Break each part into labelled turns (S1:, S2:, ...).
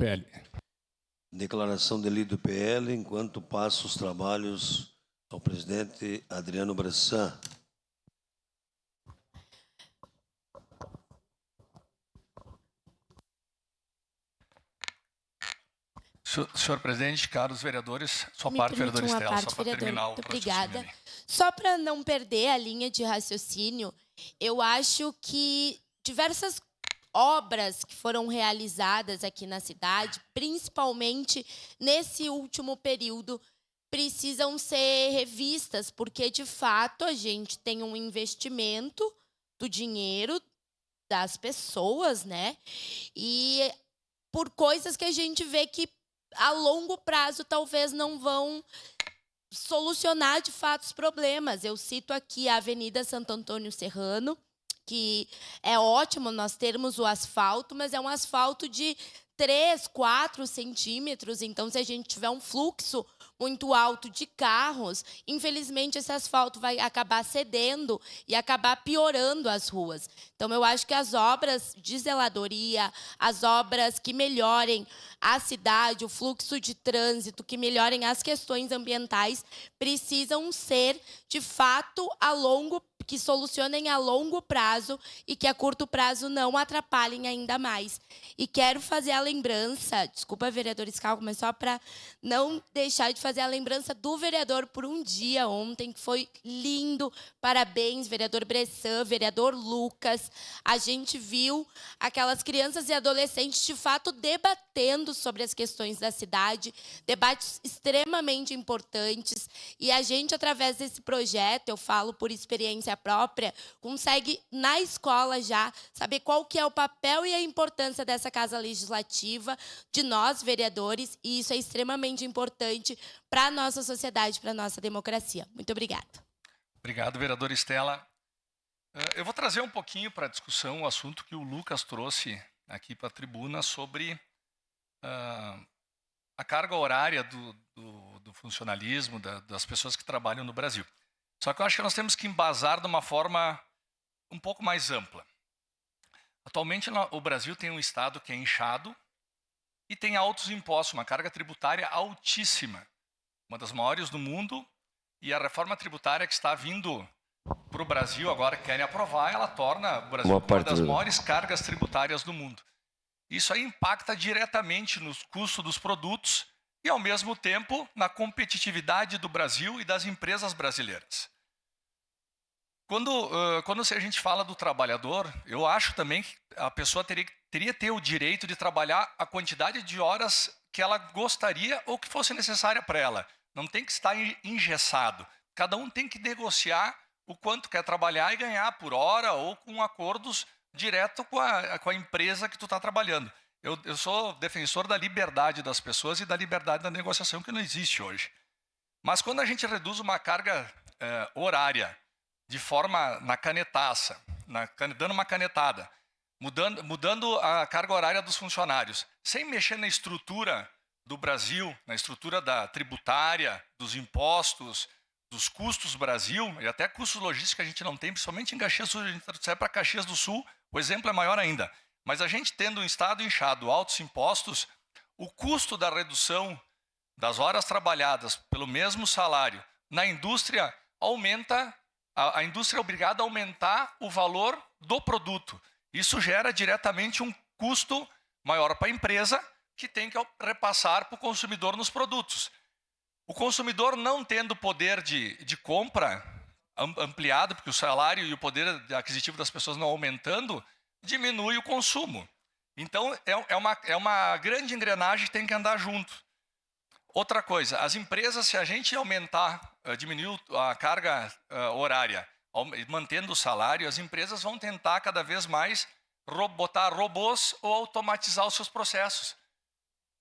S1: PL.
S2: Declaração de líder do PL, enquanto passo os trabalhos ao presidente Adriano Bressan.
S3: Senhor presidente, caros vereadores, sua parte, vereador Estela, só para terminar o raciocínio.
S4: Obrigada. Só para não perder a linha de raciocínio, eu acho que diversas obras que foram realizadas aqui na cidade, principalmente nesse último período, precisam ser revistas, porque, de fato, a gente tem um investimento do dinheiro das pessoas, né? E por coisas que a gente vê que a longo prazo talvez não vão solucionar de fato os problemas. Eu cito aqui a Avenida Santo Antônio Serrano, que é ótimo nós termos o asfalto, mas é um asfalto de 3, 4 centímetros. Então, se a gente tiver um fluxo muito alto de carros, infelizmente esse asfalto vai acabar cedendo e acabar piorando as ruas. Então, eu acho que as obras de zeladoria, as obras que melhorem a cidade, o fluxo de trânsito, que melhorem as questões ambientais, precisam ser, de fato, que solucionem a longo prazo e que a curto prazo não atrapalhem ainda mais. E quero fazer a lembrança, desculpa, vereador Scalco, mas só para não deixar de fazer a lembrança do vereador por um dia ontem, que foi lindo. Parabéns, vereador Bressan, vereador Lucas. A gente viu aquelas crianças e adolescentes, de fato, debatendo sobre as questões da cidade, debates extremamente importantes. E a gente, através desse projeto, eu falo por experiência própria, consegue, na escola já, saber qual que é o papel e a importância dessa Casa Legislativa, de nós, vereadores, e isso é extremamente importante para a nossa sociedade, para a nossa democracia. Muito obrigada.
S3: Obrigado, vereador Estela. Eu vou trazer um pouquinho para a discussão o assunto que o Lucas trouxe aqui para a tribuna sobre a carga horária do funcionalismo, das pessoas que trabalham no Brasil. Só que eu acho que nós temos que embasar de uma forma um pouco mais ampla. Atualmente, o Brasil tem um Estado que é inchado e tem altos impostos, uma carga tributária altíssima, uma das maiores do mundo, e a reforma tributária que está vindo para o Brasil, agora que querem aprovar, ela torna o Brasil uma das maiores cargas tributárias do mundo. Isso aí impacta diretamente nos custos dos produtos e, ao mesmo tempo, na competitividade do Brasil e das empresas brasileiras. Quando a gente fala do trabalhador, eu acho também que a pessoa teria que ter o direito de trabalhar a quantidade de horas que ela gostaria ou que fosse necessária para ela. Não tem que estar engessado. Cada um tem que negociar o quanto quer trabalhar e ganhar por hora ou com acordos direto com a empresa que tu está trabalhando. Eu sou defensor da liberdade das pessoas e da liberdade da negociação, que não existe hoje. Mas quando a gente reduz uma carga horária de forma na canetaça, dando uma canetada, mudando a carga horária dos funcionários, sem mexer na estrutura do Brasil, na estrutura da tributária, dos impostos, dos custos do Brasil, e até custos logísticos que a gente não tem, principalmente em Caxias do Sul, a gente sai para Caxias do Sul, o exemplo é maior ainda. Mas a gente tendo um Estado inchado, altos impostos, o custo da redução das horas trabalhadas pelo mesmo salário na indústria aumenta, a indústria é obrigada a aumentar o valor do produto. Isso gera diretamente um custo maior para a empresa, que tem que repassar para o consumidor nos produtos. O consumidor, não tendo poder de compra ampliado, porque o salário e o poder aquisitivo das pessoas não aumentando, diminui o consumo. Então, é uma grande engrenagem que tem que andar junto. Outra coisa, as empresas, se a gente diminuir a carga horária, mantendo o salário, as empresas vão tentar cada vez mais botar robôs ou automatizar os seus processos.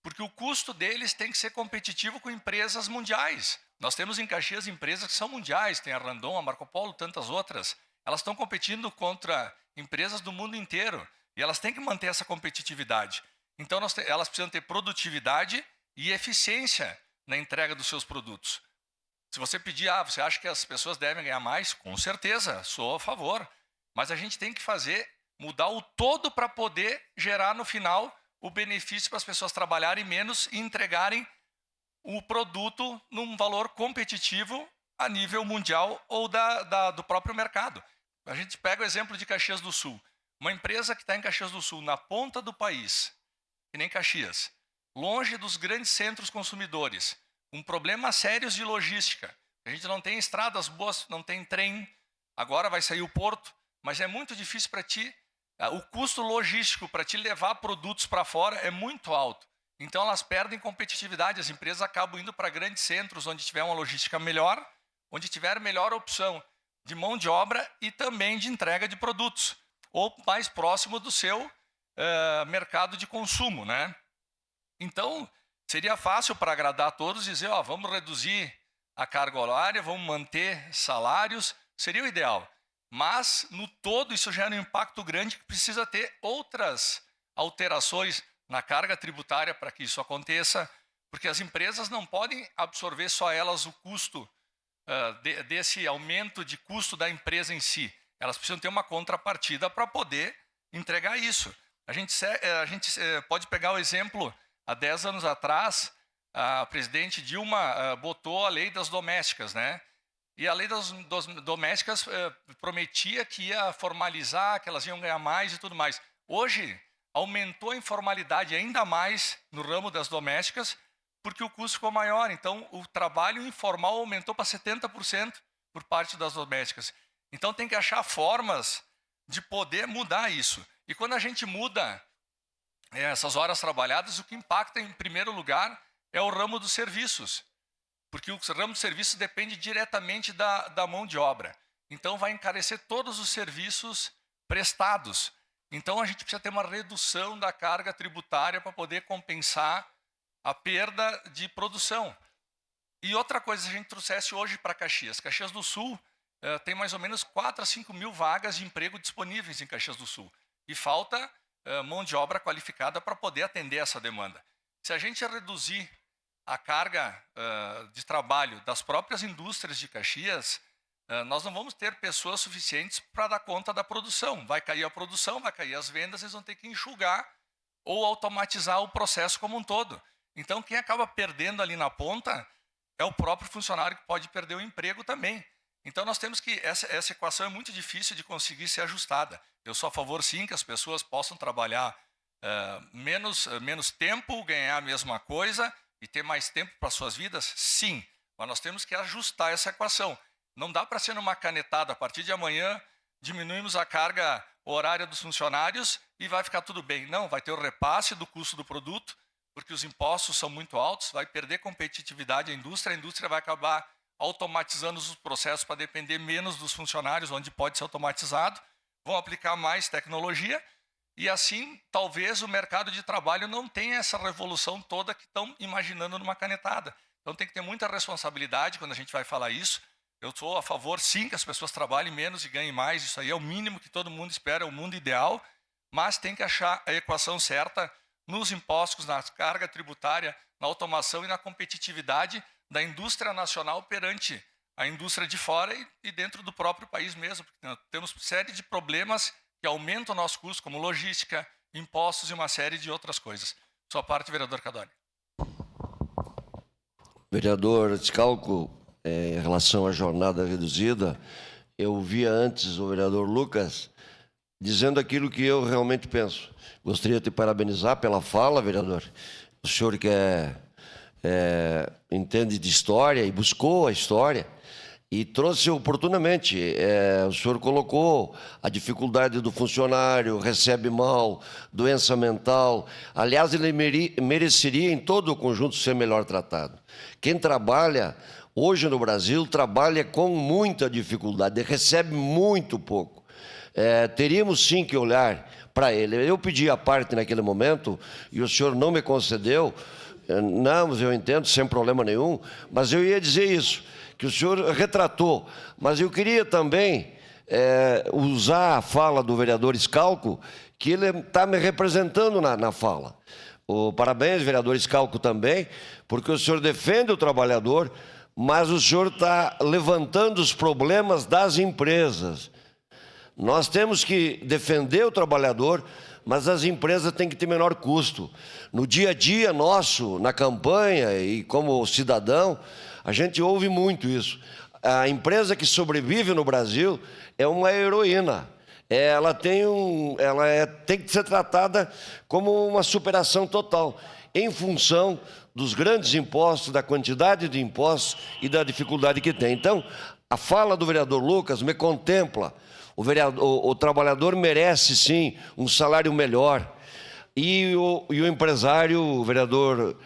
S3: Porque o custo deles tem que ser competitivo com empresas mundiais. Nós temos em Caxias empresas que são mundiais, tem a Randon, a Marco Polo, tantas outras. Elas estão competindo contra empresas do mundo inteiro e elas têm que manter essa competitividade. Então, elas precisam ter produtividade e eficiência na entrega dos seus produtos. Se você pedir, você acha que as pessoas devem ganhar mais? Com certeza, sou a favor. Mas a gente tem que mudar o todo para poder gerar no final o benefício para as pessoas trabalharem menos e entregarem o produto num valor competitivo a nível mundial ou do próprio mercado. A gente pega o exemplo de Caxias do Sul. Uma empresa que está em Caxias do Sul, na ponta do país, que nem Caxias, longe dos grandes centros consumidores, com problemas sérios de logística. A gente não tem estradas boas, não tem trem, agora vai sair o porto, mas é muito difícil para ti. O custo logístico para te levar produtos para fora é muito alto. Então elas perdem competitividade, as empresas acabam indo para grandes centros onde tiver uma logística melhor, onde tiver melhor opção de mão de obra e também de entrega de produtos, ou mais próximo do seu mercado de consumo, né? Então, seria fácil para agradar a todos dizer, ó, vamos reduzir a carga horária, vamos manter salários, seria o ideal. Mas, no todo, isso gera um impacto grande que precisa ter outras alterações na carga tributária para que isso aconteça, porque as empresas não podem absorver só elas o custo desse aumento de custo da empresa em si. Elas precisam ter uma contrapartida para poder entregar isso. A gente pode pegar o exemplo, há 10 anos atrás, a presidente Dilma botou a lei das domésticas, né? E a lei das domésticas prometia que ia formalizar, que elas iam ganhar mais e tudo mais. Hoje, aumentou a informalidade ainda mais no ramo das domésticas, porque o custo ficou maior. Então, o trabalho informal aumentou para 70% por parte das domésticas. Então, tem que achar formas de poder mudar isso. E quando a gente muda essas horas trabalhadas, o que impacta, em primeiro lugar, é o ramo dos serviços. Porque o ramo de serviços depende diretamente da mão de obra. Então, vai encarecer todos os serviços prestados. Então, a gente precisa ter uma redução da carga tributária para poder compensar a perda de produção. E outra coisa, se a gente trouxesse hoje para Caxias. Caxias do Sul tem mais ou menos 4 a 5 mil vagas de emprego disponíveis em Caxias do Sul. E falta mão de obra qualificada para poder atender essa demanda. Se a gente reduzir a carga de trabalho das próprias indústrias de Caxias, nós não vamos ter pessoas suficientes para dar conta da produção. Vai cair a produção, vai cair as vendas, eles vão ter que enxugar ou automatizar o processo como um todo. Então, quem acaba perdendo ali na ponta é o próprio funcionário, que pode perder o emprego também. Então, nós temos que... Essa equação é muito difícil de conseguir ser ajustada. Eu sou a favor, sim, que as pessoas possam trabalhar menos tempo, ganhar a mesma coisa e ter mais tempo para suas vidas, sim. Mas nós temos que ajustar essa equação. Não dá para ser numa canetada. A partir de amanhã, diminuímos a carga horária dos funcionários e vai ficar tudo bem. Não, vai ter o repasse do custo do produto, porque os impostos são muito altos, vai perder competitividade a indústria vai acabar automatizando os processos para depender menos dos funcionários, onde pode ser automatizado, vão aplicar mais tecnologia, e assim, talvez o mercado de trabalho não tenha essa revolução toda que estão imaginando numa canetada. Então tem que ter muita responsabilidade quando a gente vai falar isso. Eu sou a favor, sim, que as pessoas trabalhem menos e ganhem mais, isso aí é o mínimo que todo mundo espera, é o mundo ideal, mas tem que achar a equação certa nos impostos, na carga tributária, na automação e na competitividade da indústria nacional perante a indústria de fora e dentro do próprio país mesmo. Porque nós temos série de problemas que aumentam o nosso custo, como logística, impostos e uma série de outras coisas. Sua parte, vereador Cadori.
S2: Vereador Scalco, em relação à jornada reduzida, eu via antes o vereador Lucas dizendo aquilo que eu realmente penso. Gostaria de te parabenizar pela fala, vereador. O senhor que entende de história e buscou a história e trouxe oportunamente. O senhor colocou a dificuldade do funcionário, recebe mal, doença mental. Aliás, ele mereceria em todo o conjunto ser melhor tratado. Quem trabalha hoje no Brasil trabalha com muita dificuldade, recebe muito pouco. Teríamos sim que olhar para ele. Eu pedi a parte naquele momento e o senhor não me concedeu. Não, eu entendo, sem problema nenhum, mas eu ia dizer isso, que o senhor retratou. Mas eu queria também usar a fala do vereador Scalco, que ele está me representando na fala. Parabéns, vereador Scalco, também, porque o senhor defende o trabalhador, mas o senhor está levantando os problemas das empresas. Nós temos que defender o trabalhador, mas as empresas têm que ter menor custo. No dia a dia nosso, na campanha e como cidadão, a gente ouve muito isso. A empresa que sobrevive no Brasil é uma heroína. Ela tem tem que ser tratada como uma superação total, em função dos grandes impostos, da quantidade de impostos e da dificuldade que tem. Então, a fala do vereador Lucas me contempla. O trabalhador merece, sim, um salário melhor. E o empresário, o vereador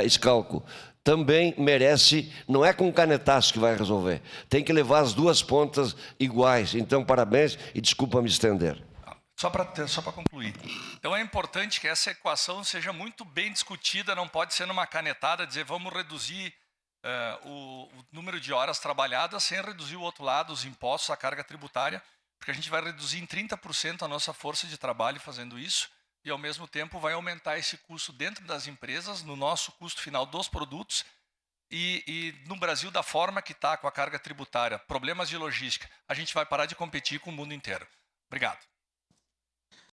S2: Scalco, também merece, não é com canetaço que vai resolver. Tem que levar as duas pontas iguais. Então, parabéns e desculpa me estender.
S3: Só para concluir. Então, é importante que essa equação seja muito bem discutida, não pode ser numa canetada, dizer vamos reduzir o número de horas trabalhadas sem reduzir o outro lado, os impostos, a carga tributária, porque a gente vai reduzir em 30% a nossa força de trabalho fazendo isso e, ao mesmo tempo, vai aumentar esse custo dentro das empresas, no nosso custo final dos produtos e no Brasil, da forma que está, com a carga tributária, problemas de logística, a gente vai parar de competir com o mundo inteiro. Obrigado.